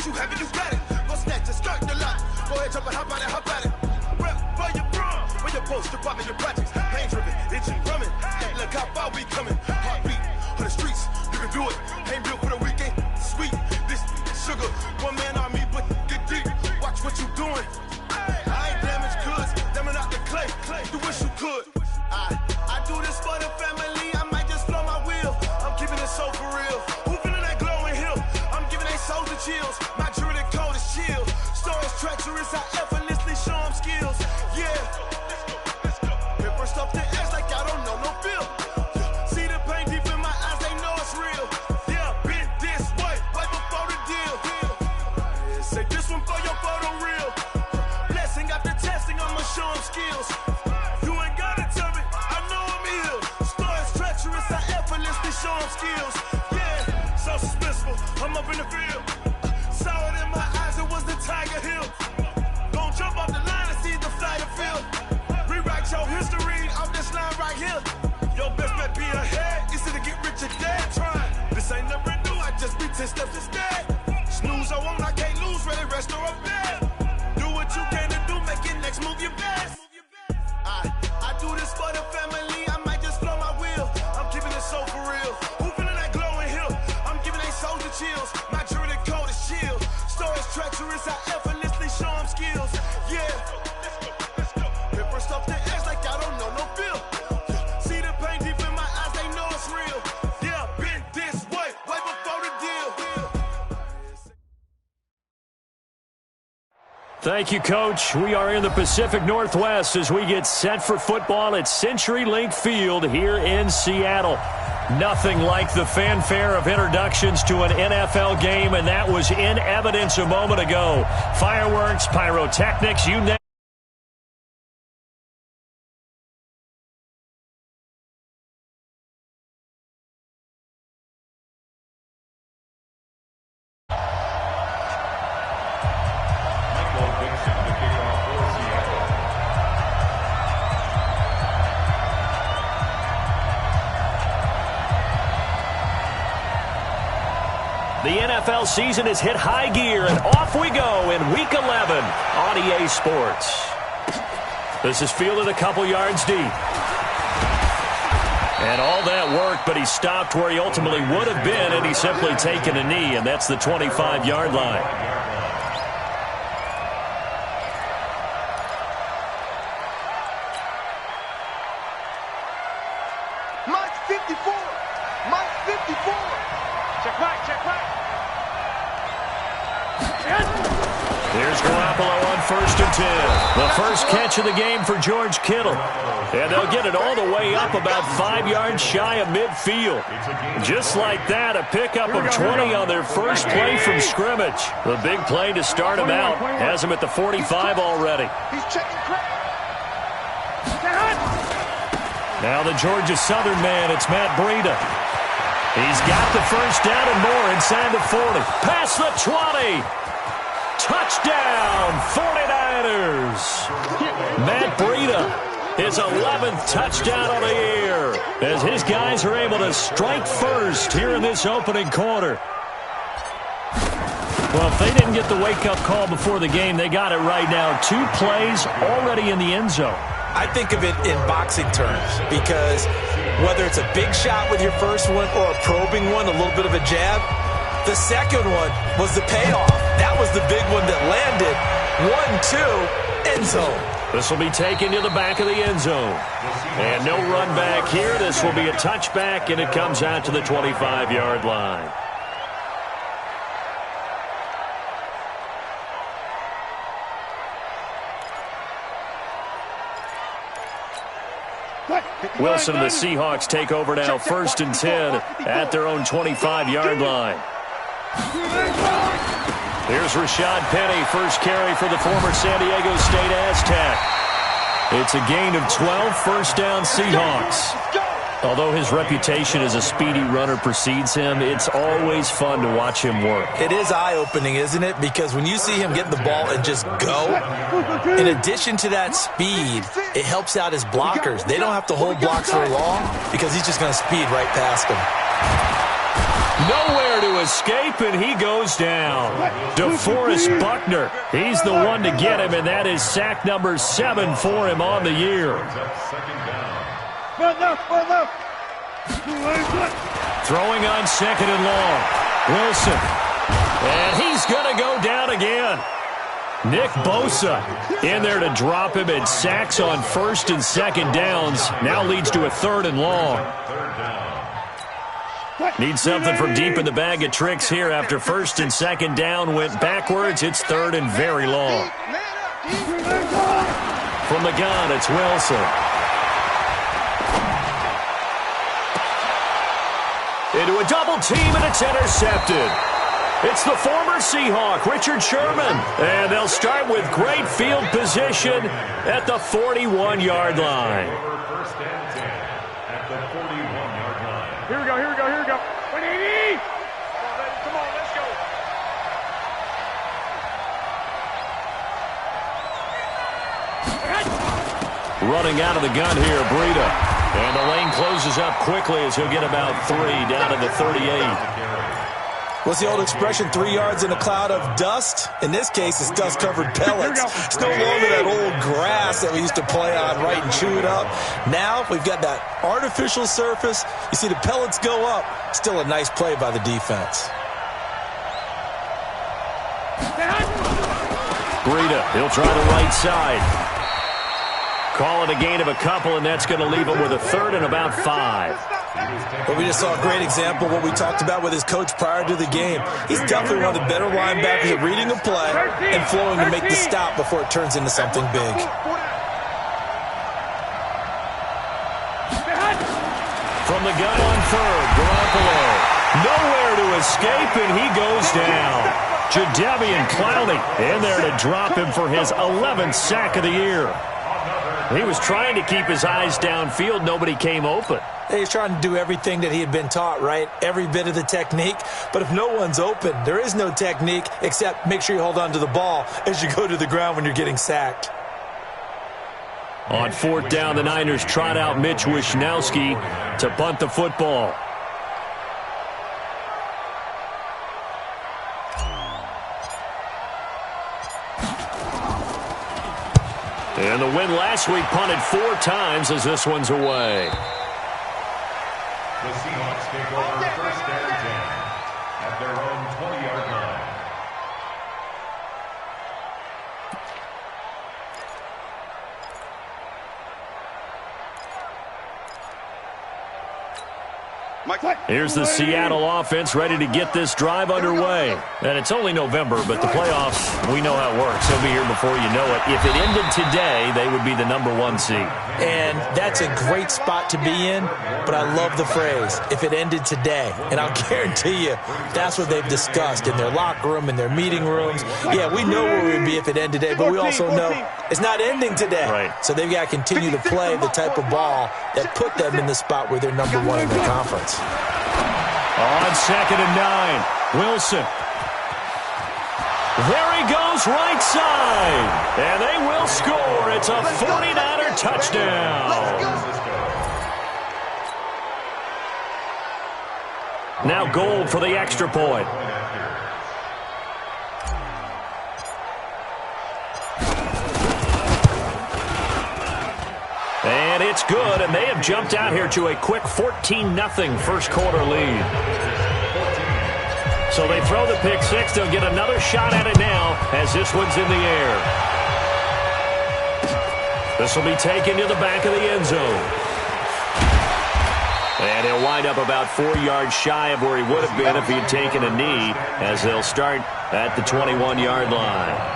you have it, you got it. Go snatch it, skirt the lot. Go ahead, jump it, hop on it, hop at it. Rep for your bro, for your post, department, your projects. Pain driven, engine drumming. Hey, look how far we coming. Heartbeat on the streets, you can do it. Ain't built for the weekend, sweet. This sugar, one man army, but get deep. Watch what you doing. I ain't damaged goods, damn out the clay. You wish you could. I do this for the family. I might just blow my wheel. I'm keeping it so for real. Who feeling that glowing hill? I'm giving they souls the chills. My jewelry the cold is chill. Stories treacherous, I effortlessly show them skills. Yeah. Hit first off the edge like I don't know no feel. See the pain deep in my eyes, they know it's real. Yeah, been this way, right before the deal. Say this one for your photo reel. Blessing after testing, I'ma show them skills. You ain't gotta tell me, I know I'm ill. Stories treacherous, I effortlessly show them skills. Yeah, so suspenseful, I'm up in the field. Saw it in my eyes, it was the Tiger Hill. Gon' jump off the line and see the flight of field. Rewrite your history off this line right here. Your best bet be ahead, easy to get rich or dead. Trying, this ain't never new, I just be 10 steps instead. Snooze I won't, I can't lose, ready, rest or I'm dead. Do what you can to do, make it next move your best. I do this for the family, I might just blow my wheel. I'm keeping it so for real. Who feeling that glowing hill? I'm giving they souls the chills. My jewelry the cold is chill. Stories treacherous, I effortlessly show them skills. Yeah. Hit first off the edge like I don't know no feel. See the pain deep in my eyes, they know it's real. Yeah, been this way, way before the deal. Thank you, Coach. We are in the Pacific Northwest as we get set for football at CenturyLink Field here in Seattle. Nothing like the fanfare of introductions to an NFL game, and that was in evidence a moment ago. Fireworks, pyrotechnics, you name it. The NFL season has hit high gear, and off we go in Week 11 on EA Sports. This is fielded a couple yards deep. And all that work, but he stopped where he ultimately would have been, and he's simply taken a knee, and that's the 25-yard line. Mike 54! Mike 54! Check back, check back! Here's Garoppolo on 1st and 10. The first catch of the game for George Kittle. And they'll get it all the way up about 5 yards shy of midfield. Just like that, a pickup of 20 on their first play from scrimmage. The big play to start him out. Has him at the 45 already. He's checking crack. Now the Georgia Southern man, it's Matt Breida. He's got the first down and more inside the 40. Past the 20. Touchdown, 49ers. Matt Breida, his 11th touchdown on the year, as his guys are able to strike first here in this opening quarter. Well, if they didn't get the wake-up call before the game, they got it right now. 2 plays already in the end zone. I think of it in boxing terms because whether it's a big shot with your first one or a probing one, a little bit of a jab, the second one was the payoff. That was the big one that landed. 1-2, end zone. This will be taken to the back of the end zone. And no run back here. This will be a touchback, and it comes out to the 25-yard line. Wilson and the Seahawks take over now, 1st and 10 at their own 25-yard line. Here's Rashad Penny, first carry for the former San Diego State Aztec. It's a gain of 12, first down Seahawks. Although his reputation as a speedy runner precedes him, it's always fun to watch him work. It is eye-opening, isn't it? Because when you see him get the ball and just go, in addition to that speed, it helps out his blockers. They don't have to hold blocks for long because he's just going to speed right past them. Nowhere to escape, and he goes down. DeForest Buckner, he's the one to get him, and that is sack number 7 for him on the year. Throwing on 2nd and long. Wilson. And he's going to go down again. Nick Bosa in there to drop him, and sacks on 1st and 2nd downs. Now leads to a 3rd and long. Need something from deep in the bag of tricks here after 1st and 2nd down went backwards. It's 3rd and very long. From the gun, it's Wilson. Into a double team, and it's intercepted. It's the former Seahawk, Richard Sherman. And they'll start with great field position at the 41-yard line. First and 10 at the 41-yard line. Here we go. 180. Come on, let's go. Running out of the gun here, Breida. And the lane closes up quickly as he'll get about 3 down to the 38. What's the old expression, 3 yards in a cloud of dust? In this case, it's dust-covered pellets. It's no longer that old grass that we used to play on, right, and chew it up. Now we've got that artificial surface. You see the pellets go up. Still a nice play by the defense. Breida, he'll try the right side. Call it a gain of a couple, and that's going to leave him with a 3rd and about 5. But we just saw a great example of what we talked about with his coach prior to the game. He's definitely one of the better linebackers at reading a play and flowing to make the stop before it turns into something big. From the gun on 3rd, Garoppolo. Nowhere to escape, and he goes down. Jadeveon Clowney in there to drop him for his 11th sack of the year. He was trying to keep his eyes downfield. Nobody came open. He's trying to do everything that he had been taught, right? Every bit of the technique. But if no one's open, there is no technique except make sure you hold on to the ball as you go to the ground when you're getting sacked. On 4th down, the Niners trot out Mitch Wishnowsky to punt the football. And the win last week punted 4 times as this one's away. The Seahawks take over 1st and 10 at their own 20-yard line. Here's the Seattle offense ready to get this drive underway. And it's only November, but the playoffs, we know how it works. They'll be here before you know it. If it ended today, they would be the #1 seed. And that's a great spot to be in, but I love the phrase, if it ended today. And I'll guarantee you, that's what they've discussed in their locker room, in their meeting rooms. Yeah, we know where we'd be if it ended today, but we also know it's not ending today. Right. So they've got to continue to play the type of ball that put them in the spot where they're #1 in their conference. On 2nd and 9, Wilson. There he goes, right side. And they will score. It's a 49er touchdown. Now Gold for the extra point. And it's good, and they have jumped out here to a quick 14-0 first quarter lead. So they throw the pick six. They'll get another shot at it now as this one's in the air. This will be taken to the back of the end zone. And he'll wind up about 4 yards shy of where he would have been if he had taken a knee, as they'll start at the 21-yard line.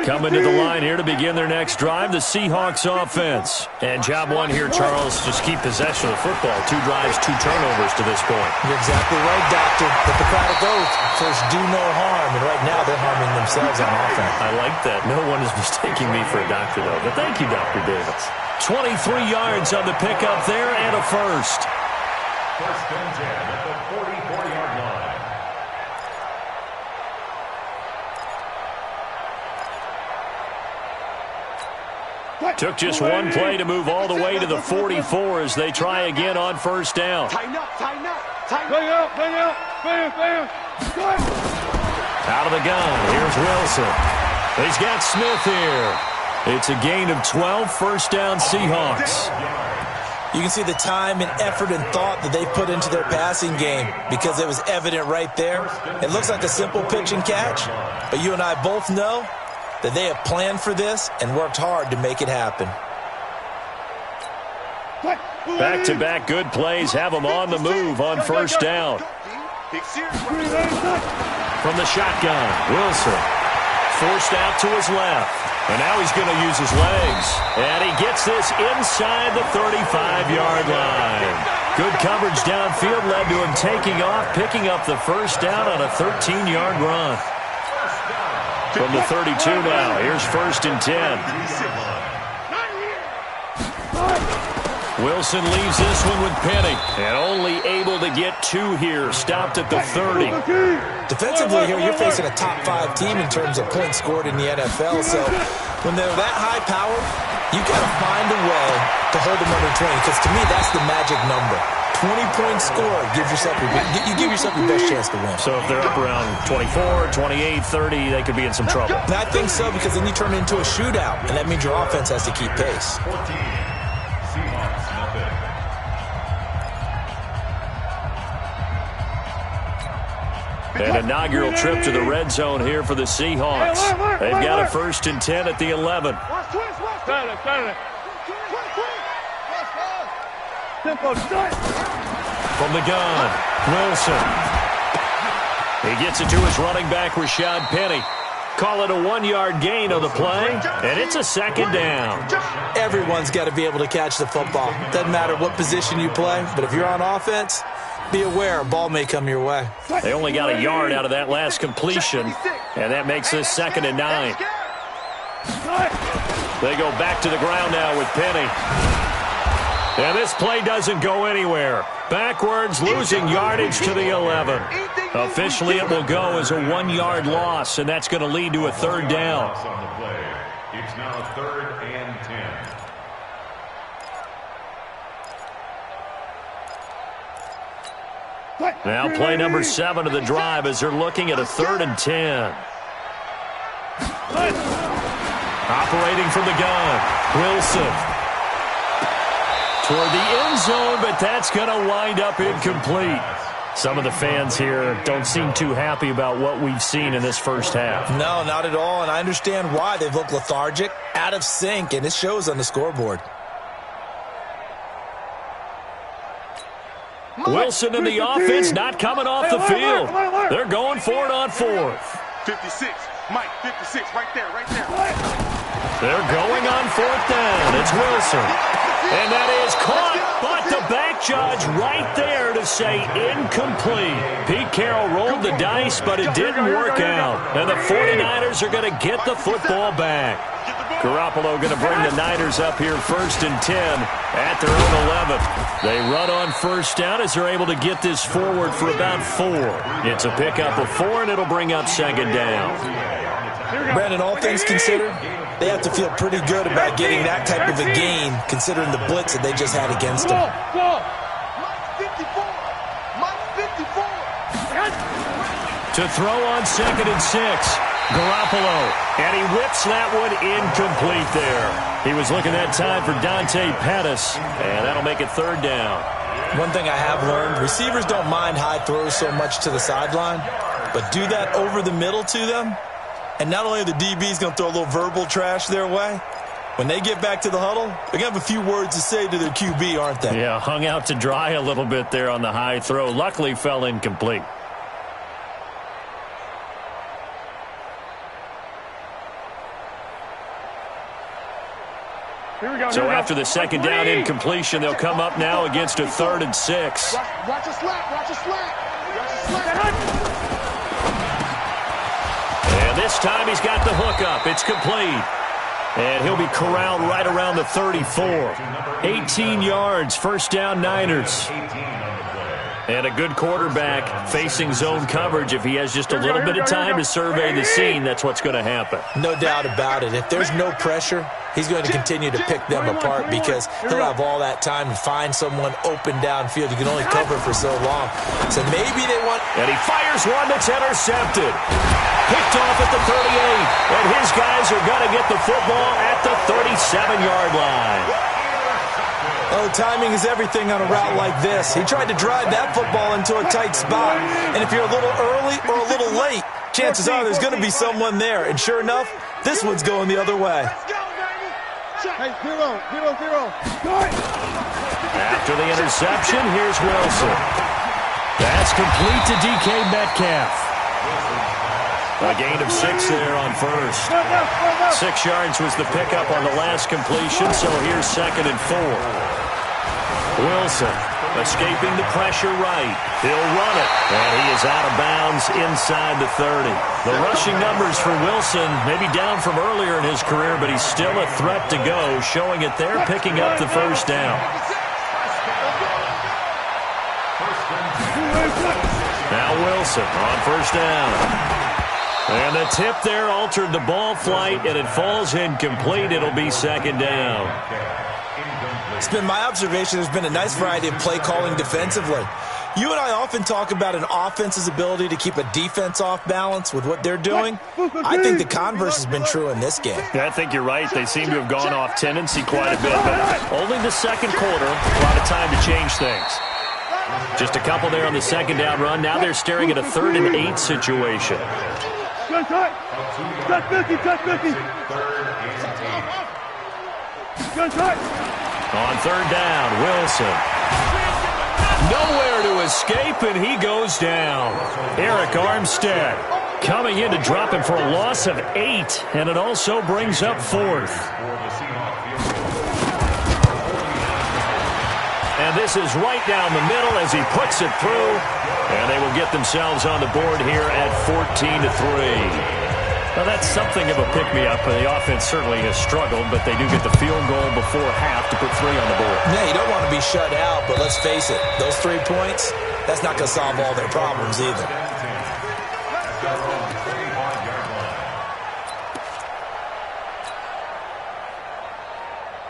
Coming to the line here to begin their next drive, the Seahawks offense. And job one here, Charles, just keep possession of the football. 2 drives, 2 turnovers to this point. You're exactly right, Doctor. Hippocratic oath. First, do no harm. And right now, they're harming themselves on offense. I like that. No one is mistaking me for a doctor, though. But thank you, Dr. Davis. 23 yards on the pickup there and a first. First and 10 at the 44-yard line. Took just one play to move all the way to the 44 as they try again on first down. Tighten up, tighten up, tighten up. Bang out, bang. Good. Out of the gun, here's Wilson. He's got Smith here. It's a gain of 12, first down Seahawks. You can see the time and effort and thought that they put into their passing game because it was evident right there. It looks like a simple pitch and catch, but you and I both know that they have planned for this and worked hard to make it happen. Back-to-back good plays have them on the move on first down. From the shotgun, Wilson forced out to his left. And now he's going to use his legs. And he gets this inside the 35-yard line. Good coverage downfield led to him taking off, picking up the first down on a 13-yard run. From the 32 now, here's first and 10. Wilson leaves this one with Penny. And only able to get 2 here. Stopped at the 30. Defensively here, you're facing a top-5 team in terms of points scored in the NFL. So when they're that high-powered, you've got to find a way to hold them under 20. Because to me, that's the magic number. 20-point score gives yourself you give yourself your best chance to win. So if they're up around 24, 28, 30, they could be in some trouble. And I think so, because then you turn it into a shootout, and that means your offense has to keep pace. An inaugural trip to the red zone here for the Seahawks. They've got a first and 10 at the 11. From the gun, Wilson. He gets it to his running back, Rashad Penny. Call it a 1-yard gain of the play, and it's a second down. Everyone's got to be able to catch the football. Doesn't matter what position you play, but if you're on offense, be aware a ball may come your way. They only got a yard out of that last completion, and that makes this second and 9. They go back to the ground now with Penny. And this play doesn't go anywhere. Backwards, losing yardage to the 11. Officially, it will go as a 1-yard loss, and that's going to lead to a third down. It's now 3rd and 10. Now play number 7 of the drive as they're looking at a 3rd and 10. Operating from the gun, Wilson. Toward the end zone, but that's going to wind up incomplete. Some of the fans here don't seem too happy about what we've seen in this first half. No, not at all, and I understand why. They've looked lethargic, out of sync, and it shows on the scoreboard. Wilson and the offense not coming off the field. They're going for it on 4th. 56, Mike, 56, right there. They're going on 4th down. It's Wilson. And that is caught, but the back judge right there to say incomplete. Pete Carroll rolled the dice, but it didn't work out. And the 49ers are going to get the football back. Garoppolo going to bring the Niners up here 1st and 10 at their own 11. They run on first down as they're able to get this forward for about 4. It's a pickup of 4, and it'll bring up second down. Brandon, all things considered, they have to feel pretty good about getting that type of a gain, considering the blitz that they just had against them. To throw on 2nd and 6, Garoppolo, and he whips that one incomplete there. He was looking that time for Dante Pettis, and that'll make it 3rd down. One thing I have learned, receivers don't mind high throws so much to the sideline, but do that over the middle to them, and not only are the DBs going to throw a little verbal trash their way, when they get back to the huddle, they're going to have a few words to say to their QB, aren't they? Yeah, hung out to dry a little bit there on the high throw. Luckily fell incomplete. So after the second down incompletion, they'll come up now against a 3rd and 6. Watch a slap. And this time he's got the hook up. It's complete. And he'll be corralled right around the 34. 18 yards, first down Niners. And a good quarterback facing zone coverage. If he has just a little bit of time to survey the scene, that's what's going to happen. No doubt about it. If there's no pressure, he's going to continue to pick them apart because he'll have all that time to find someone open downfield. You can only cover for so long. So maybe they want... And he fires one that's intercepted. Picked off at the 38. And his guys are going to get the football at the 37-yard line. Oh, timing is everything on a route like this. He tried to drive that football into a tight spot. And if you're a little early or a little late, chances are there's going to be someone there. And sure enough, this one's going the other way. Hey, 0, 0, 0. After the interception, here's Wilson. That's complete to DK Metcalf. A gain of 6 there on first. 6 yards was the pickup on the last completion, so here's 2nd and 4. Wilson escaping the pressure right. He'll run it, and he is out of bounds inside the 30. The rushing numbers for Wilson maybe down from earlier in his career, but he's still a threat to go, showing it there, picking up the first down. Now Wilson on first down. And the tip there altered the ball flight, and it falls incomplete. It'll be 2nd down. It's been my observation there's been a nice variety of play calling defensively. You and I often talk about an offense's ability to keep a defense off balance with what they're doing. I think the converse has been true in this game. Yeah, I think you're right. They seem to have gone off tendency quite a bit, but only the second quarter, a lot of time to change things. Just a couple there on the 2nd down run. Now they're staring at a 3rd and 8 situation. Touch 50, touch 50. On 3rd down, Wilson. Nowhere to escape, and he goes down. Eric Armstead coming in to drop him for a loss of 8, and it also brings up 4th. And this is right down the middle as he puts it through, and they will get themselves on the board here at 14-3. Well, that's something of a pick-me-up. The offense certainly has struggled, but they do get the field goal before half to put 3 on the board. Yeah, you don't want to be shut out, but let's face it, those 3 points, that's not going to solve all their problems either.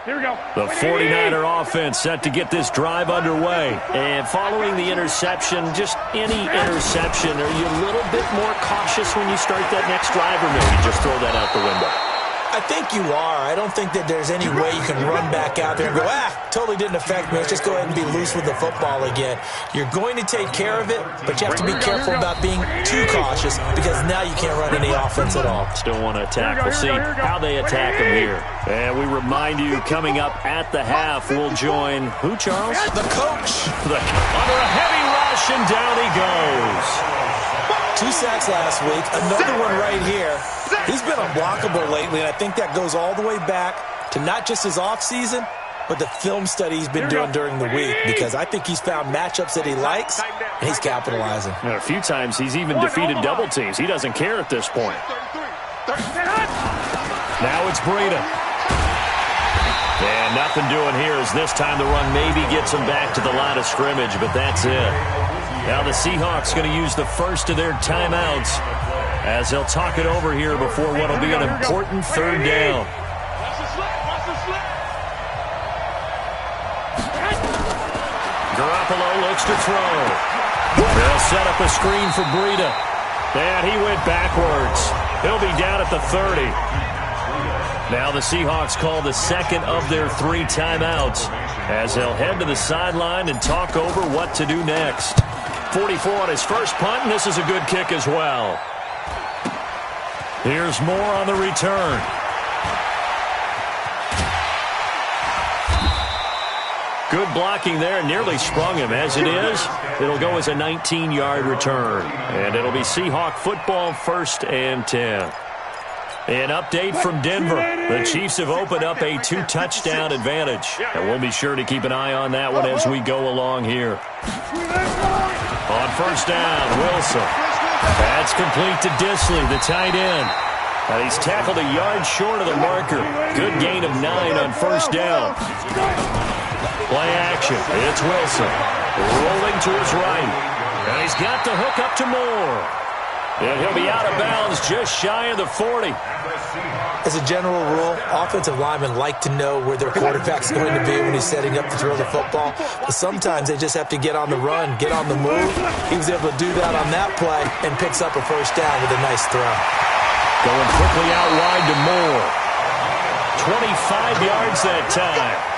Here we go. The 49er offense set to get this drive underway. And following the interception, just any interception, are you a little bit more cautious when you start that next drive, or maybe just throw that out the window? I think you are. I don't think that there's any way you can run back out there and go, totally didn't affect me. Let's just go ahead and be loose with the football again. You're going to take care of it, but you have to be careful about being too cautious because now you can't run any offense at all. Still want to attack. We'll see how they attack them here. And we remind you, coming up at the half, we'll join who, Charles? The coach. Under a heavy rush, and down he goes. 2 sacks last week, another one right here. He's been unblockable lately, and I think that goes all the way back to not just his offseason, but the film study he's been doing during the week, because I think he's found matchups that he likes, and he's capitalizing. A few times he's even defeated double teams. He doesn't care at this point. Now it's Breida. And nothing doing here as this time the run maybe gets him back to the line of scrimmage, but that's it. Now the Seahawks going to use the first of their timeouts as they'll talk it over here before what will be an important 3rd down. Garoppolo looks to throw. They'll set up a screen for Breida. And he went backwards. He'll be down at the 30. Now the Seahawks call the 2nd of their 3 timeouts as they'll head to the sideline and talk over what to do next. 44 on his first punt, and this is a good kick as well. Here's Moore on the return. Good blocking there, nearly sprung him. As it is, it'll go as a 19-yard return. And it'll be Seahawk football, 1st and 10. An update from Denver. The Chiefs have opened up a 2-touchdown advantage. And we'll be sure to keep an eye on that one as we go along here. On first down, Wilson. That's complete to Disley, the tight end. And he's tackled a yard short of the marker. Good gain of 9 on first down. Play action. It's Wilson. Rolling to his right. And he's got the hook up to Moore. And he'll be out of bounds just shy of the 40. As a general rule, offensive linemen like to know where their quarterback's going to be when he's setting up to throw the football. But sometimes they just have to get on the run, get on the move. He was able to do that on that play and picks up a first down with a nice throw. Going quickly out wide to Moore. 25 yards that time.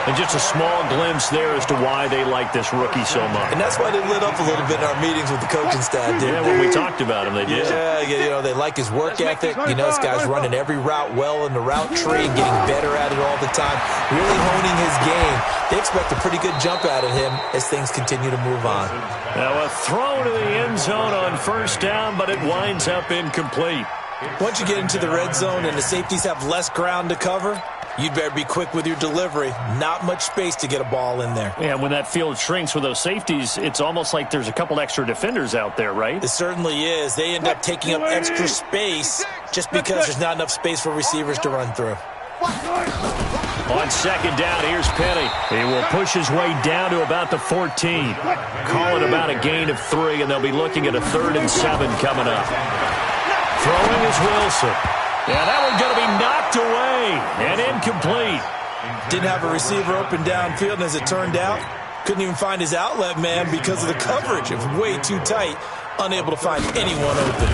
And just a small glimpse there as to why they like this rookie so much. And that's why they lit up a little bit in our meetings with the coaching staff, didn't they? When we talked about him, they did. Yeah, they like his work ethic. This guy's running every route well in the route tree and getting better at it all the time, really honing his game. They expect a pretty good jump out of him as things continue to move on. Now a throw to the end zone on first down, but it winds up incomplete. Once you get into the red zone and the safeties have less ground to cover, you'd better be quick with your delivery. Not much space to get a ball in there. Yeah, when that field shrinks with those safeties, it's almost like there's a couple extra defenders out there, right? It certainly is. They end up taking up extra space just because there's not enough space for receivers to run through. On second down, here's Penny. He will push his way down to about the 14. Call it about a gain of 3, and they'll be looking at a 3rd and 7 coming up. Throwing is Wilson. Yeah, that one's going to be knocked away and incomplete. Didn't have a receiver open downfield, and as it turned out, couldn't even find his outlet man because of the coverage. It was way too tight, unable to find anyone open.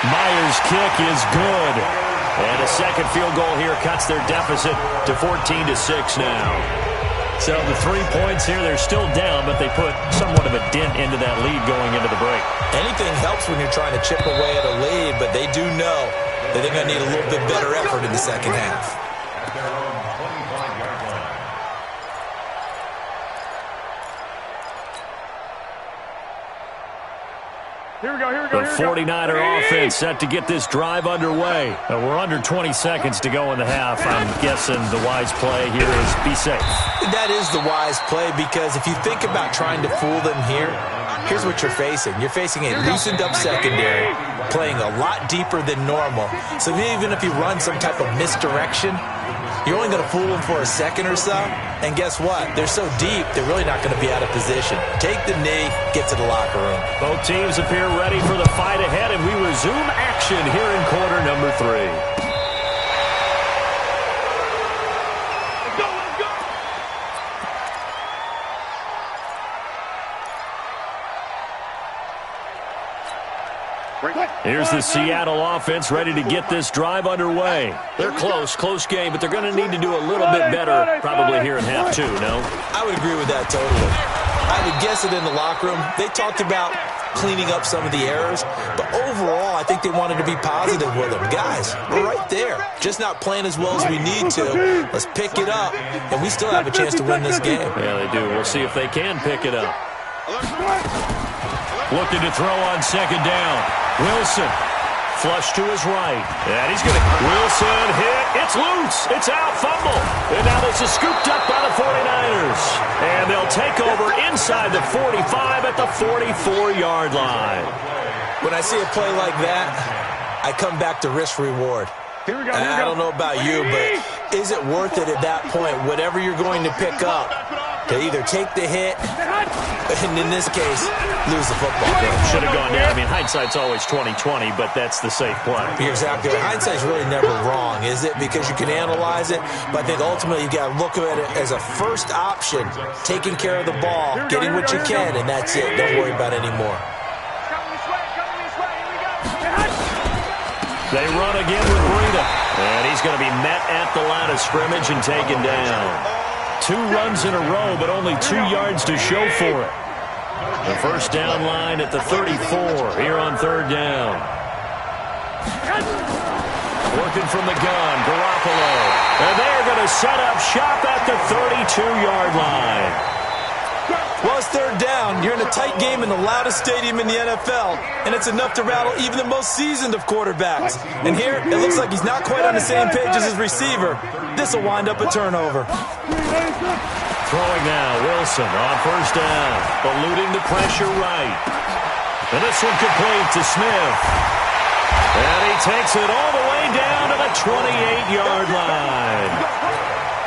Myers' kick is good. And a second field goal here cuts their deficit to 14-6 now. So the 3 points here, they're still down, but they put somewhat of a dent into that lead going into the break. Anything helps when you're trying to chip away at a lead, but they do know that they're going to need a little bit better effort in the second half. At their own 25-yard line. Here we go. The 49er offense set to get this drive underway. We're under 20 seconds to go in the half. I'm guessing the wise play here is be safe. That is the wise play, because if you think about trying to fool them here, here's what you're facing. You're facing a loosened up secondary, playing a lot deeper than normal. So even if you run some type of misdirection, you're only going to fool them for a second or so. And guess what? They're so deep, they're really not going to be out of position. Take the knee, get to the locker room. Both teams appear ready for the fight ahead, and we resume action here in quarter number 3. Here's the Seattle offense ready to get this drive underway. They're close game, but they're going to need to do a little bit better probably here in half 2, no? I would agree with that totally. I would guess it in the locker room. They talked about cleaning up some of the errors, but overall, I think they wanted to be positive with them. Guys, we're right there. Just not playing as well as we need to. Let's pick it up, and we still have a chance to win this game. Yeah, they do. We'll see if they can pick it up. Looking to throw on second down. Wilson, flush to his right. And he's going to... Wilson hit. It's loose. It's out. Fumble. And now this is scooped up by the 49ers. And they'll take over inside the 45 at the 44-yard line. When I see a play like that, I come back to risk-reward. I don't know about you, but is it worth it at that point, whatever you're going to pick up, to either take the hit, and in this case, lose the football game? Should have gone down. I mean, hindsight's always 20/20, but that's the safe play. You're exactly right. Hindsight's really never wrong, is it? Because you can analyze it, but I think ultimately you got to look at it as a first option, taking care of the ball, getting what you can, and that's it. Don't worry about it anymore. They run again with Breida. And he's going to be met at the line of scrimmage and taken down. 2 runs in a row, but only 2 yards to show for it. The first down line at the 34 here on third down. Working from the gun, Garoppolo. And they're going to set up shop at the 32-yard line. Well, it's third down. You're in a tight game in the loudest stadium in the NFL, and it's enough to rattle even the most seasoned of quarterbacks. And here, it looks like he's not quite on the same page as his receiver. This will wind up a turnover. Throwing now, Wilson on first down, eluding the pressure right. And this one complete to Smith. And he takes it all the way down to the 28-yard line.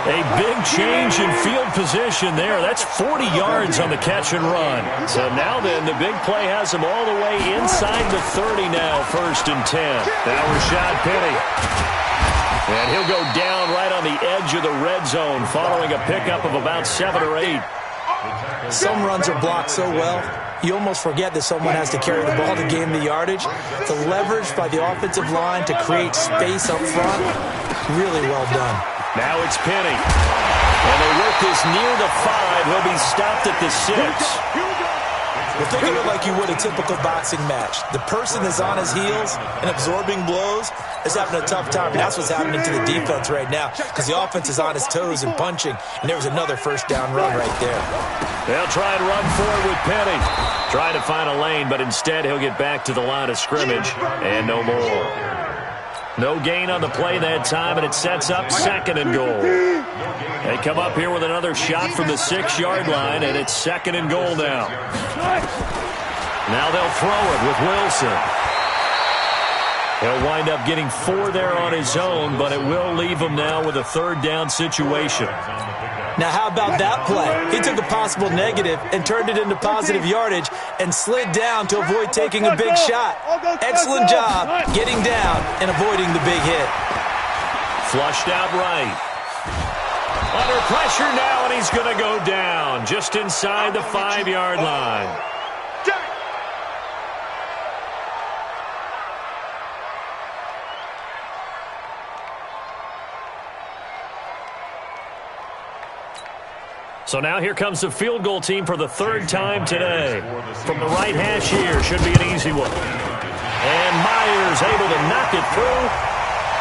A big change in field position there. That's 40 yards on the catch and run. So now then, the big play has him all the way inside the 30 now, 1st and 10. Now Rashad Penny. And he'll go down right on the edge of the red zone following a pickup of about 7 or 8. Some runs are blocked so well, you almost forget that someone has to carry the ball to gain the yardage. The leverage by the offensive line to create space up front, really well done. Now it's Penny. And they work this near the 5. He'll be stopped at the 6. Well, think of it like you would a typical boxing match. The person that's on his heels and absorbing blows is having a tough time. And that's what's happening to the defense right now because the offense is on his toes and punching. And there was another 1st down run right there. They'll try and run forward with Penny. Trying to find a lane, but instead he'll get back to the line of scrimmage and no more. No gain on the play that time, and it sets up 2nd and goal. They come up here with another shot from the 6-yard line, and it's 2nd and goal now. Now they'll throw it with Wilson. He'll wind up getting 4 there on his own, but it will leave him now with a 3rd down situation. Now, how about that play? He took a possible negative and turned it into positive yardage and slid down to avoid taking a big shot. Excellent job getting down and avoiding the big hit. Flushed out right. Under pressure now, and he's going to go down just inside the 5-yard line. So now here comes the field goal team for the 3rd time today. From the right hash here, should be an easy one. And Myers able to knock it through,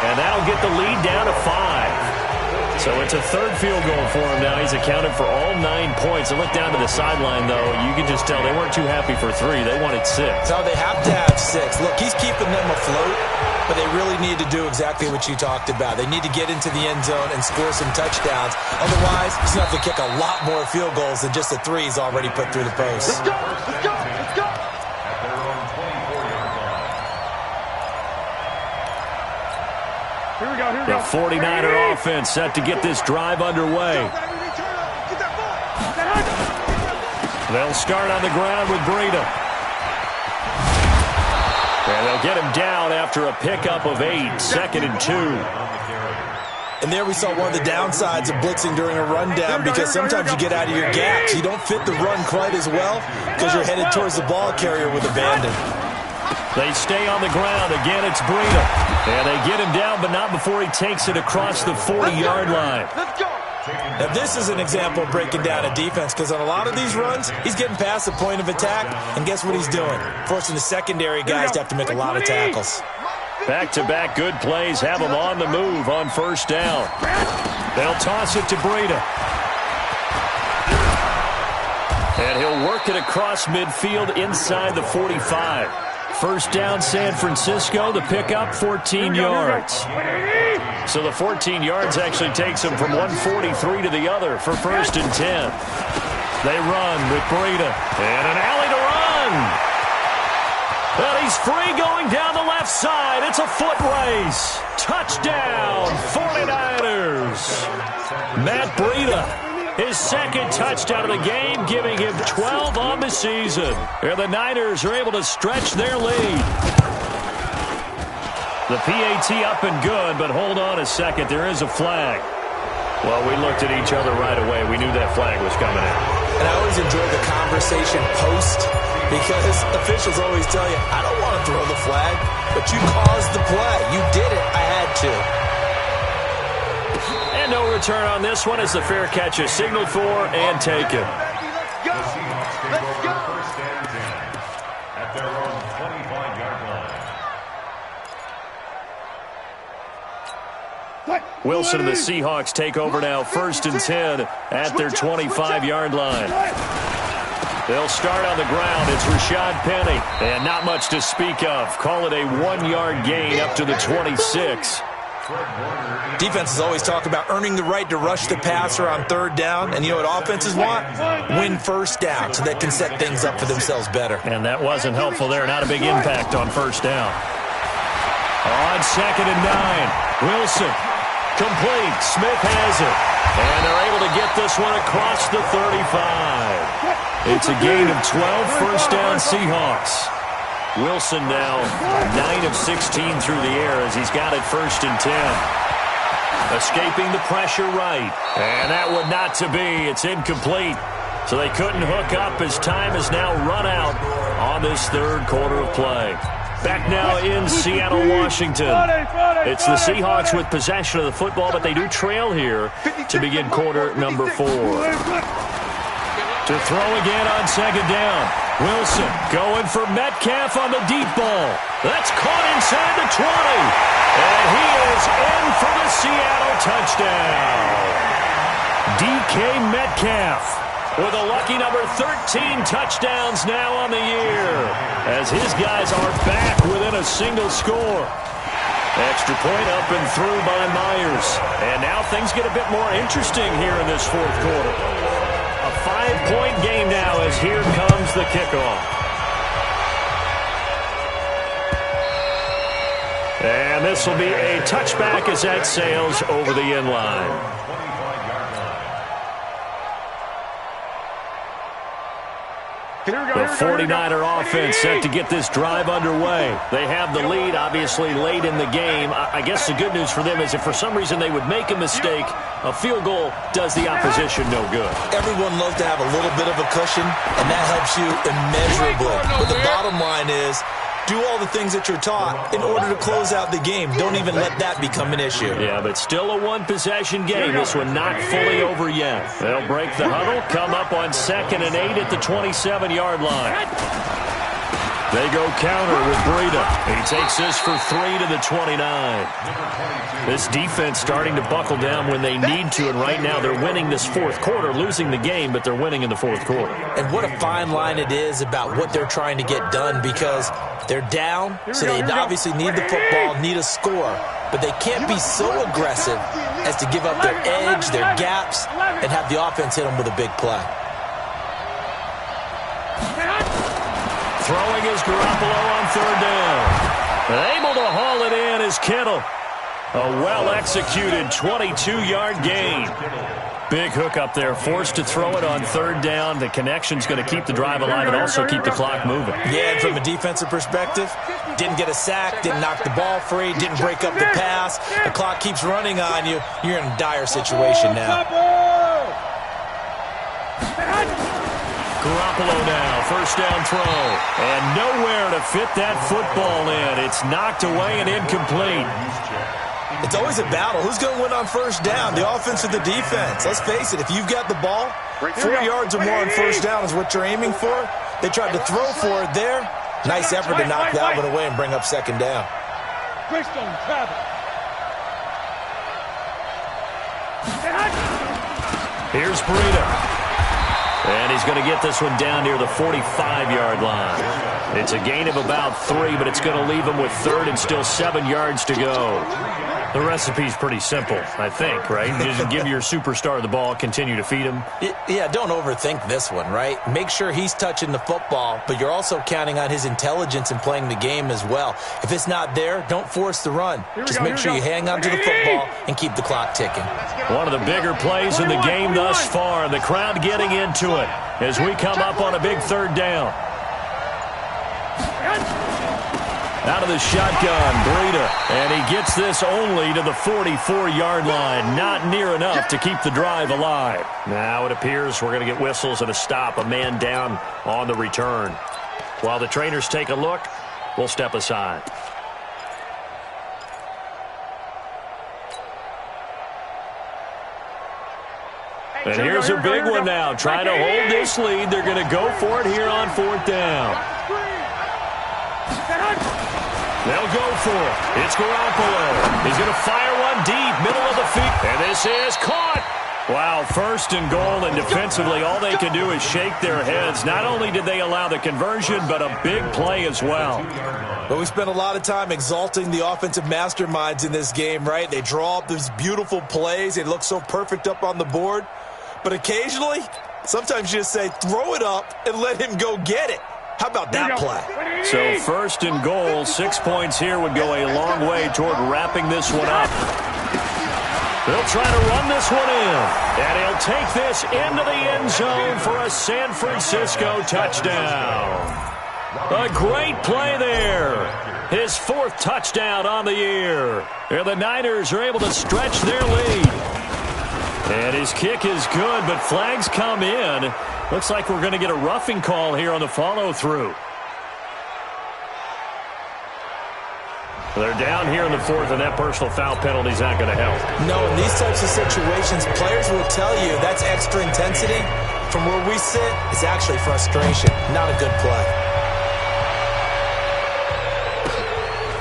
and that'll get the lead down to 5. So it's a 3rd field goal for him now. He's accounted for all 9 points. And look down to the sideline, though. You can just tell they weren't too happy for 3. They wanted 6. So they have to have 6. Look, he's keeping them afloat, but they really need to do exactly what you talked about. They need to get into the end zone and score some touchdowns. Otherwise, he's going to have to kick a lot more field goals than just the 3 he's already put through the post. Let's go! Let's go! Let's go! At their own 24-yard line. Here we go, here we The go. 49er offense set to get this drive underway. They'll start on the ground with Breida. And they'll get him down after a pickup of 8, 2nd and 2. And there we saw one of the downsides of blitzing during a rundown because sometimes you get out of your gaps. You don't fit the run quite as well because you're headed towards the ball carrier with abandon. They stay on the ground. Again, it's Breida. And they get him down, but not before he takes it across the 40-yard line. Let's go! Now, this is an example of breaking down a defense because on a lot of these runs, he's getting past the point of attack, and guess what he's doing? Forcing the secondary guys to have to make a lot of tackles. Back-to-back good plays have him on the move on 1st down. They'll toss it to Breida. And he'll work it across midfield inside the 45. 1st down, San Francisco. The pickup, 14 yards. So the 14 yards actually takes him from 143 to the other for 1st and 10. They run with Breida. And an alley to run. And he's free going down the left side. It's a foot race. Touchdown, 49ers. Matt Breida, his 2nd touchdown of the game, giving him 12 on the season. And the Niners are able to stretch their lead. The PAT up and good, but hold on a second. There is a flag. Well, we looked at each other right away. We knew that flag was coming in. And I always enjoy the conversation post because officials always tell you, I don't want to throw the flag, but you caused the play. You did it. I had to. And no return on this one as the fair catch is signaled for and taken. The Seahawks take over 1st and 10 at their own 25-yard line. Wilson and the Seahawks take over now 1st and 10 at their 25-yard line. They'll start on the ground. It's Rashad Penny. And not much to speak of. Call it a 1-yard gain up to the 26. Defenses always talk about earning the right to rush the passer on 3rd down. And you know what offenses want? Win 1st down so they can set things up for themselves better. And that wasn't helpful there. Not a big impact on 1st down. On 2nd and 9, Wilson. Complete. Smith has it. And they're able to get this one across the 35. It's a gain of 12, first down Seahawks. Wilson now 9 of 16 through the air as he's got it first and 10. Escaping the pressure right. And that would not to be. It's incomplete. So they couldn't hook up as time has now run out on this third quarter of play. Back now in Seattle, Washington. It's the Seahawks with possession of the football, but they do trail here to begin quarter number 4. To throw again on second down. Wilson going for Metcalf on the deep ball. That's caught inside the 20. And he is in for the Seattle touchdown. DK Metcalf with a lucky number 13 touchdowns now on the year, as his guys are back within a single score. Extra point up and through by Myers. And now things get a bit more interesting here in this fourth quarter. A 5-point game now as here comes the kickoff. And this will be a touchback as that sails over the end line. The 49er offense set to get this drive underway. They have the lead, obviously, late in the game. I guess the good news for them is if for some reason they would make a mistake, a field goal does the opposition no good. Everyone loves to have a little bit of a cushion, and that helps you immeasurably. But the bottom line is, do all the things that you're taught in order to close out the game. Don't even let that become an issue. Yeah, but still a one-possession game. This one not fully over yet. They'll break the huddle, come up on 2nd and 8 at the 27-yard line. They go counter with Breida. He takes this for 3 to the 29. This defense starting to buckle down when they need to, and right now they're winning this fourth quarter, losing the game, but they're winning in the fourth quarter. And what a fine line it is about what they're trying to get done, because they're down, so they obviously need the football, need a score, but they can't be so aggressive as to give up their edge, their gaps, and have the offense hit them with a big play. Throwing is Garoppolo on third down. Able to haul it in is Kittle. A well-executed 22-yard gain. Big hook up there, forced to throw it on third down. The connection's going to keep the drive alive and also keep the clock moving. Yeah, and from a defensive perspective, didn't get a sack, didn't knock the ball free, didn't break up the pass. The clock keeps running on you. You're in a dire situation now. Garoppolo now, first down throw. And nowhere to fit that football in. It's knocked away and incomplete. It's always a battle. Who's going to win on first down, the offense or the defense? Let's face it, if you've got the ball, 4 yards or more on first down is what you're aiming for. They tried to throw for it there. Nice effort to knock that one away and bring up second down. Here's Breida. And he's going to get this one down near the 45-yard line. It's a gain of about 3, but it's going to leave him with third and still 7 yards to go. The recipe's pretty simple, I think, right? Just give your superstar the ball, continue to feed him. Yeah, don't overthink this one, right? Make sure he's touching the football, but you're also counting on his intelligence in playing the game as well. If it's not there, don't force the run. Just make sure you hang on to the football and keep the clock ticking. One of the bigger plays in the game thus far, and the crowd getting into it as we come up on a big third down. Out of the shotgun, Breida, and he gets this only to the 44-yard line. Not near enough to keep the drive alive. Now it appears we're going to get whistles and a stop, a man down on the return. While the trainers take a look, we'll step aside. And here's a big one now. Trying to hold this lead. They're going to go for it here on fourth down. They'll go for it. It's Garoppolo. He's going to fire one deep, middle of the field. And this is caught. Wow, first and goal, and defensively all they can do is shake their heads. Not only did they allow the conversion, but a big play as well. But we spent a lot of time exalting the offensive masterminds in this game, right? They draw up these beautiful plays. They look so perfect up on the board. But occasionally, sometimes you just say, throw it up and let him go get it. How about that play? So first and goal, 6 points here would go a long way toward wrapping this one up. They'll try to run this one in. And he'll take this into the end zone for a San Francisco touchdown. A great play there. His 4th touchdown on the year. And the Niners are able to stretch their lead. And his kick is good, but flags come in. Looks like we're going to get a roughing call here on the follow-through. They're down here in the 4th, and that personal foul penalty is not going to help. No, in these types of situations, players will tell you that's extra intensity. From where we sit, it's actually frustration, not a good play.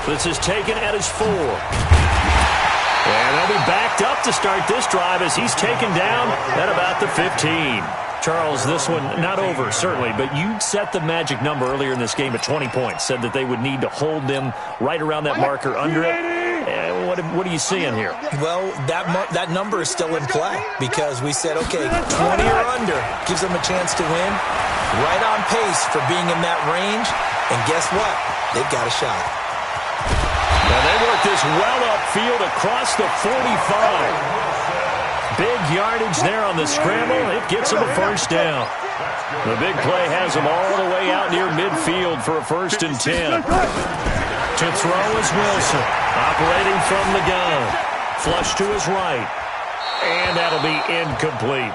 This is taken at his 4. And they'll be backed up to start this drive as he's taken down at about the 15. Charles, this one not over, certainly, but you set the magic number earlier in this game at 20 points, said that they would need to hold them right around that marker under it. What are you seeing here? Well, that number is still in play because we said, okay, 20 or under gives them a chance to win. Right on pace for being in that range, and guess what? They've got a shot. Now they work this well upfield across the 45. Big yardage there on the scramble. It gets them a first down. The big play has them all the way out near midfield for a 1st and 10. To throw is Wilson, operating from the gun. Flush to his right. And that'll be incomplete.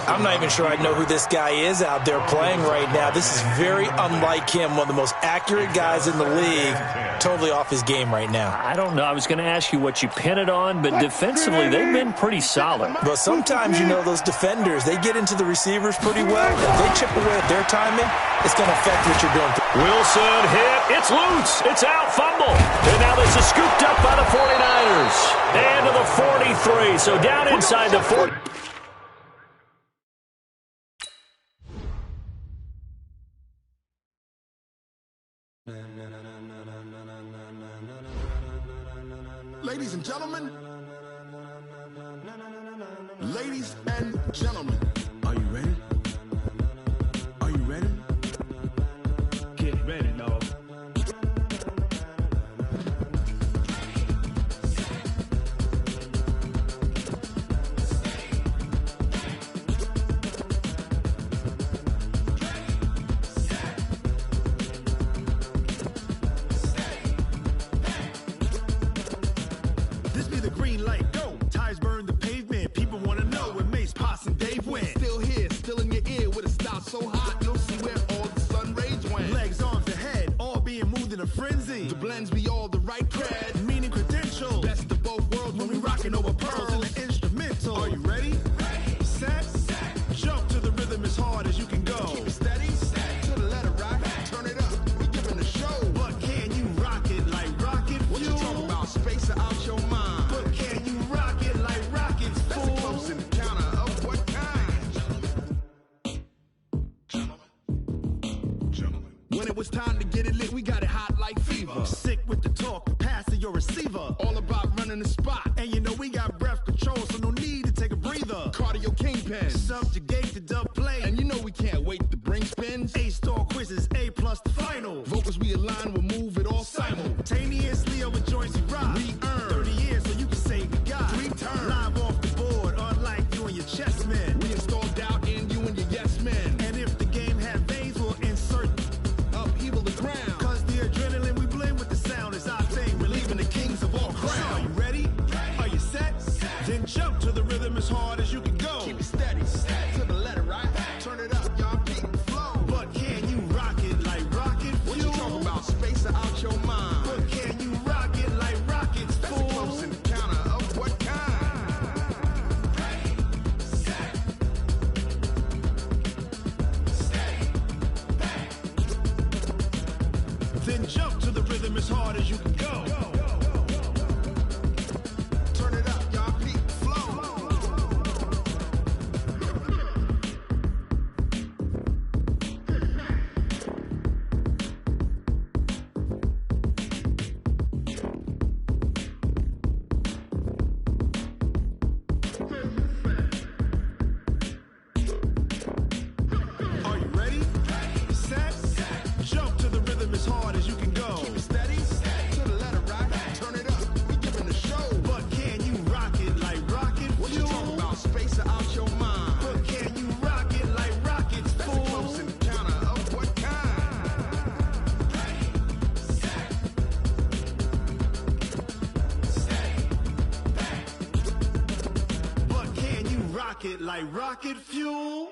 I'm not even sure I know who this guy is out there playing right now. This is very unlike him, one of the most accurate guys in the league. Totally off his game right now. I don't know. I was going to ask you what you pin it on, but defensively, they've been pretty solid. But sometimes, those defenders, they get into the receivers pretty well. If they chip away at their timing, it's going to affect what you're doing. Wilson hit. It's loose. It's out. Fumble. And now this is scooped up by the 49ers. And to the 43. So down inside the 40. Ladies and gentlemen, are you ready? Are you ready? Get ready, dog. This be the green light, go. Tires burn the pavement. People want to know where Mace, Potts, and Dave went. Still here, still in your ear with a stop so hot, you'll see where all the sun rays went. Legs, arms, and head, all being moved in a frenzy. The blends be all the right cred, meaning credentials. Best of both worlds when we rockin' over pearls in the instrumental. Are you ready? Set. Jump to the rhythm as hard as you can go. Keep it steady, to the letter rock. Turn it up, we giving a show. But can you rock it like rocket fuel? What you talking about, space or out your mind? But can you rock it like rockets, fool? That's a close encounter of what kind? Gentlemen. When it was time to get it lit, we got it hot like fever. Sick with the talk, passing your receiver. All about running the spot. And we got breath control, so no need to take a breather. Cardio kingpin, subjugate the dub play. And we can't wait to bring spins. A-star quizzes, A+ the final. Vocals we align, we'll move it all simultaneously over joints we rock. We earn 30 years, so you can say we got 3 turns. Live off the board, unlike you and your chess men. We install doubt in you and your yes men. And if the game had veins, we'll insert upheaval the ground. Cause the adrenaline we blend with the sound is our thing. Relieving the kings of all crowns. Are you ready? Are you set? Then jump to the rhythm as hard as you can go. Keep it steady, to the letter, right? Turn it up, y'all beat the flow. But can you rock it like rocket fuel? What you talking about, space or out your mind? But can you rock it like rockets, fool? That's a close encounter of what kind? Then jump to the rhythm as hard as you can go. Turn it up, y'all beat the flow. Are you ready? Set. Jump to the rhythm as hard as you can go. Keep it steady, to the like rocket fuel.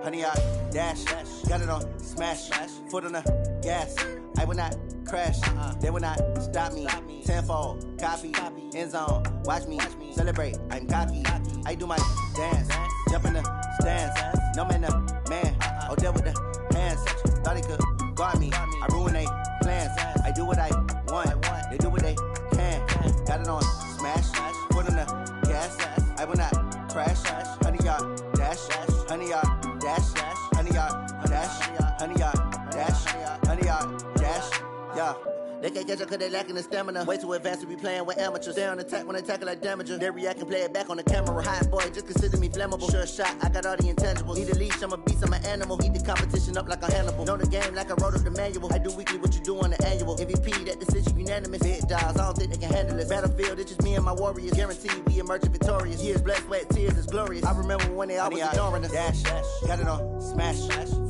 Honey, I dash, got it on smash, foot on the gas. I will not crash, they will not stop me. Tenfold, copy, end zone, watch me celebrate. I'm cocky, I do my dance, jump in the stands. No man, the man, oh, there with the hands. Thought he could guard me, I ruin they plans. I do what I want, they do what they can. Got it on smash, foot on the gas. I will not crash, honey, y'all dash, honey, y'all dash, honey, y'all dash, honey, y'all dash, honey, y'all dash, yeah. They can't catch up cause they lacking the stamina. Way too advanced to be playing with amateurs. Stay on attack when they tackle like damager. They react and play it back on the camera. Hot boy, just consider me flammable. Sure shot, I got all the intangibles. Need a leash, I'm a beast, I'm an animal. Heat the competition up like a Hannibal. Know the game like I wrote up the manual. I do weekly what you do on the annual. MVP, that decision unanimous. Big dials, I don't think they can handle it. Battlefield, it's just me and my warriors. Guaranteed we emerging victorious. Years, blood, sweat, tears, it's glorious. I remember when they always ignoring us. Dash, got it on smash,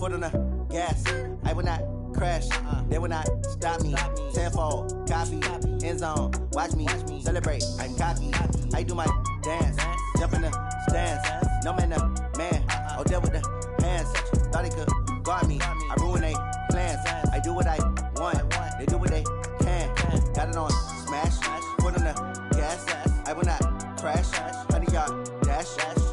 foot on the gas. I will not crash, they will not stop me. Tenfold, copy, end zone, watch me celebrate. I'm cocky, I do my dance, jump in the stands. No man, the man, oh, there with the hands. Thought he could guard me, I ruin they plans. I do what I want, they do what they can. Got it on smash, foot on the gas. I will not crash, honey, y'all dash,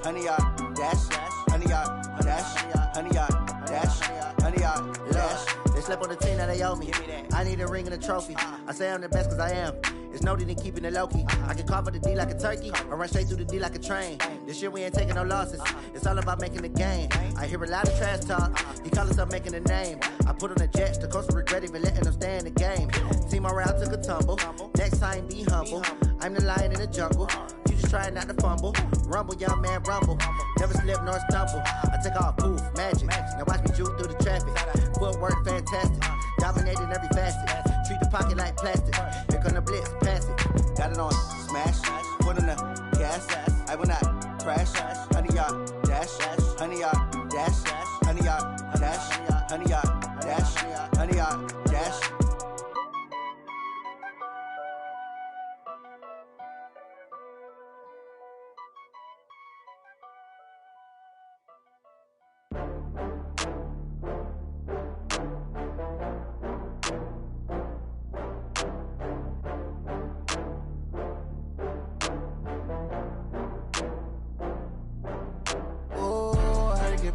honey, y'all dash, honey, y'all dash, honey, y'all dash, honey, y'all dash. They slept on the team that they owe me. I need a ring and a trophy. I say I'm the best cause I am. It's no need in keeping it low-key. I can call for the D like a turkey or run straight through the D like a train. This year we ain't taking no losses. It's all about making the game. I hear a lot of trash talk. He call himself making a name. I put on the Jets. The coach will regret even letting them stay in the game. Team morale took a tumble. Next time be humble. I'm the lion in the jungle. You just trying not to fumble. Rumble, young man, rumble. Never slip nor stumble. I take off, poof, magic. Now watch me juke through the traffic. Footwork fantastic. Dominating every facet. Treat the pocket like plastic. Here come the blitz, pass it. Got it on smash. Foot on the gas. I will not crash. Honey, y'all dash. Honey, y'all dash. Honey, y'all dash. Honey, y'all dash. Honey, y'all dash.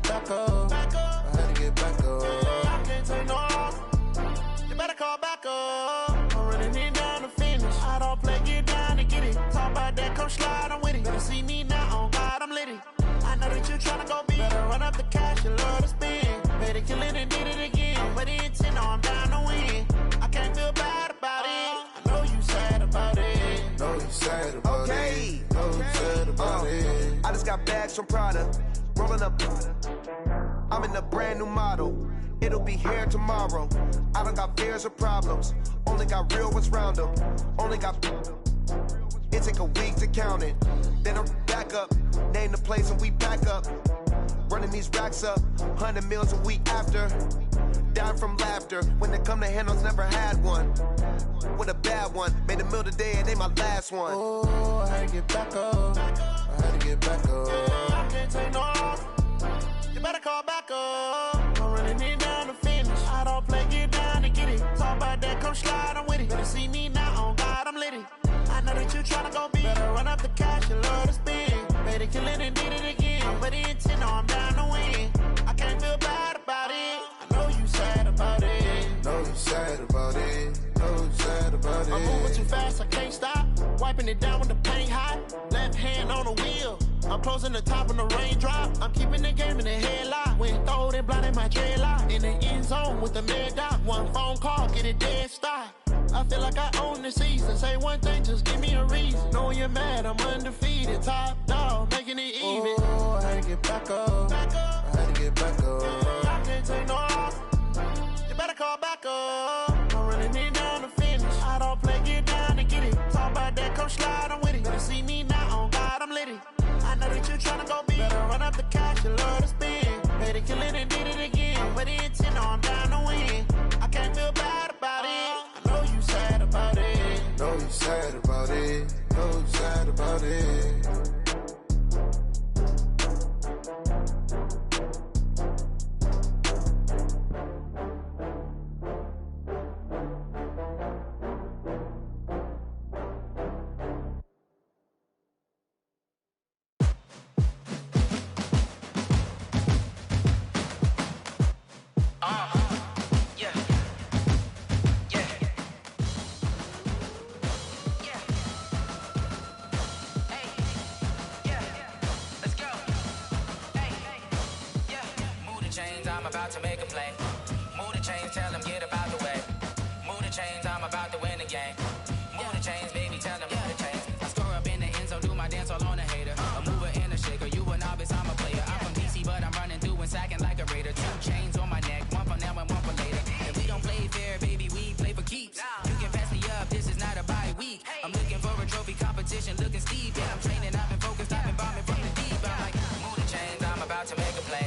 Back up. I had to get back up. I can't take no loss. You better call back up. I'm running it down to finish. I don't play, get down to get it. Talk about that, come slide, I'm with it. Better see me now, on God, I'm litty. I know that you tryna go big. Better run up the cash, you love to spend. Better kill it and did it again. But the intent, no, I'm down to win. I can't feel bad about it. I know you sad about it. Know you sad about it. Know you sad about it. I just got bags from Prada. Rolling up, I'm in a brand new model. It'll be here tomorrow. I don't got fears or problems. Only got real ones round them. Only got. It take a week to count it. Then I'm back up. Name the place and we back up. Running these racks up. 100 meals a week after. Dying from laughter. When they come to handles, never had one. With a bad one. Made a meal today and they my last one. Oh, I had to get back up. I had to get back up. I can't take no loss. You better call back up. I'm running it down to finish. I don't play, get down to get it. Talk about that, come slide, I'm with it. Better see me now, on God, I'm litty. I know that you tryna go big. Better run up the cash, you love to spend. Better kill it and did it again. But the intent, no, I'm down to win. I can't feel bad about it. I know you sad about it. Know you sad about it. Know you sad about it. I'm moving too fast, I can't stop. Wiping it down with the paint hot. Left hand on the wheel. I'm closing the top on the raindrop. I'm keeping the game in the headlock. When throwed and blinded my dreadlock. In the end zone with the mad dot. One phone call, get it dead stop. I feel like I own the season. Say one thing, just give me a reason. Knowing you're mad, I'm undefeated. Top dog, making it even. Oh, I had to get back up. I had to get back up. I can't take no loss. You better call back up. I'm running it down to finish. I don't play, get down to get it. Talk about that, come slide, I'm with it. Better see me now, on God, I'm litty. I know that you tryna go big. Better run up the cash, you love to spend. Paid to kill it and did it again. But the intent, no, I'm down to win. I can't feel bad about it. I know you sad about it. Know you sad about it. Know you sad about it. I'm about to make a play. Move the chains, tell them get up out the way. Move the chains, I'm about to win the game. Move the chains, baby, tell them move the chains. I score up in the end zone, do my dance all on a hater. A mover and a shaker, you a novice, I'm a player. I'm from DC, but I'm running through and sacking like a raider. 2 chains on my neck, one for now and one for later. And we don't play fair, baby, we play for keeps. You can pass me up, this is not a bye week. I'm looking for a trophy competition, looking steep. Yeah, I'm training, I've been focused, I've been bombing from the deep. I'm like, move the chains, I'm about to make a play.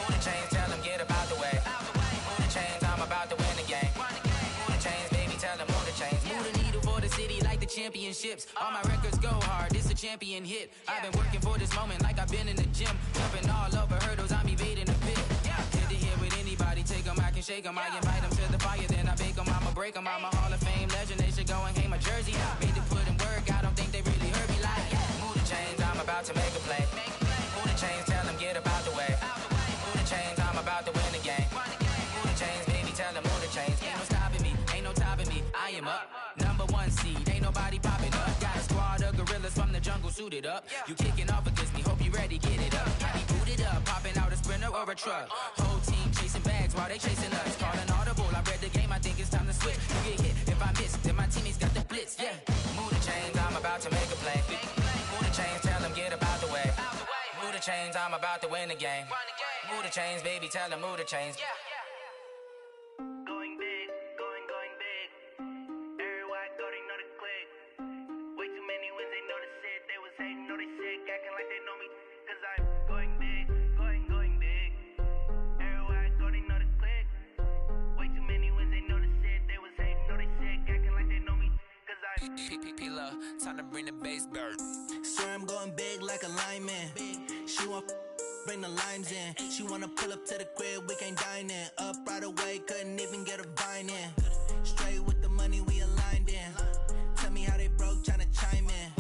Move the chains, tell them get up out the way. Move the chains, I'm about to win the game. Move the chains, baby, tell them move the chains. Move the needle for the city like the championships. All my records go hard, this a champion hit. I've been working for this moment like I've been in the gym. Jumping all over hurdles, I'm evading the pit. Hit to hit with anybody, take them, I can shake them. I invite them to the fire, then I bake them, I'ma break them. I'm a Hall of Fame legend, they should go and hang my jersey. Made to put in work, I don't think they really heard me like, move the chains, I'm about to make a play. Move the chains, tell them get up out the way. Move the chains, I'm about to win the game. Move the chains, baby, tell them move the chains. Ain't no stopping me, ain't no topping me, I am up. Number 1 seed, ain't nobody popping up. Got a squad of gorillas from the jungle suited up. You kicking off against me, hope you ready, get it up. I be booted up, popping out a sprinter or a truck. Whole team chasing bags while they chasing us. Calling audible, I read the game, I think it's time to switch. You get hit, if I miss, then my teammates got the blitz, yeah. Move the chains, I'm about to make a play. Move the chains, tell them get up out the way. Move the chains, I'm about to win the game. Move the chains, baby, tell them move the chains. Going big, going big. Everywhere I go, they know the click. Way too many wins, they know the shit. They was hating, know they sick, acting like they know me. Cause I'm going big, going big. Everywhere I go, they know the click. Way too many wins, they know the shit. They was hating, know they sick, acting like they know me. Cause I'm P-P-P-Love, time to bring the bass bird. Swear I'm going big like a lineman. She want bring the limes in. She wanna pull up to the crib, we can't dine in. Up right away, couldn't even get a vine in. Straight with the money, we aligned in. Tell me how they broke, tryna chime in.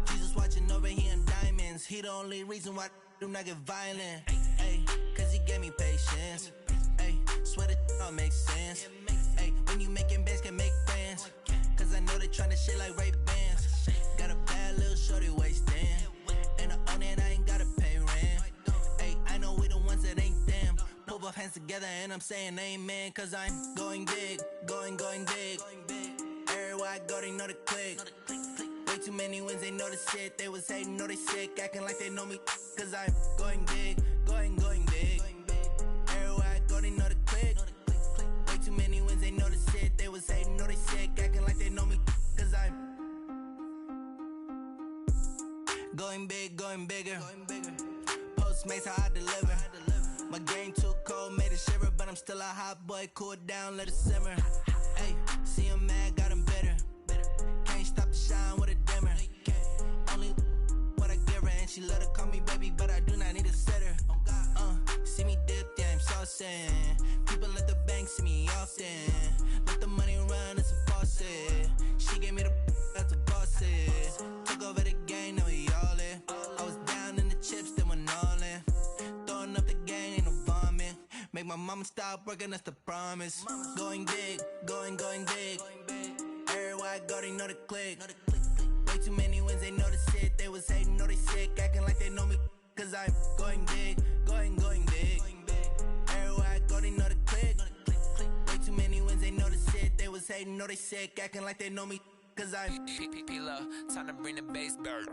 Jesus watching over here in diamonds. He the only reason why I do not get violent. Ay, cause he gave me patience. Ay, swear that all makes sense. Ay, when you making bands, can make friends. Cause I know they tryna shit like Ray-Bans. Got a bad little shorty wasting. And I own it, I ain't gotta pay rent. Ay, I know we the ones that ain't them. Pull both hands together and I'm saying amen. Cause I'm going big, going big. Everywhere I go, they know the click. Way too many wins, they know the shit. They was hating, know they sick, acting like they know me. Cause I'm going big, going big. Everywhere I go, they know the click. Way too many wins, they know the shit. They was hating, know they sick, acting like they know me. Cause I'm going big, going bigger. Postmates how I deliver. My game too cold, made it shiver, but I'm still a hot boy. Cool down, let it simmer. Hey, see him mad, got him bitter. Can't stop the shine with a dimmer. Only what I give her, and she let her call me baby, but I do not need a sitter. See me dip, yeah, I'm saucing. People at the bank see me often. Let the money run, it's a faucet. She gave me the that's a faucet. Took over the game, now we all in. I was down in the chips, then went all in. Throwing up the gang, ain't no vomit. Make my mama stop working, that's the promise. Going big, going big. Everywhere I go, they know the click. Way too many wins, they know the shit. They was hating, know they sick, acting like they know me. Cause I'm going big, going big. Everywhere I go, they know the click. Way too many wins, they know the shit. They was hating, know they sick, acting like they know me. Cause I'm P-P-P-Love, time to bring the bass bird.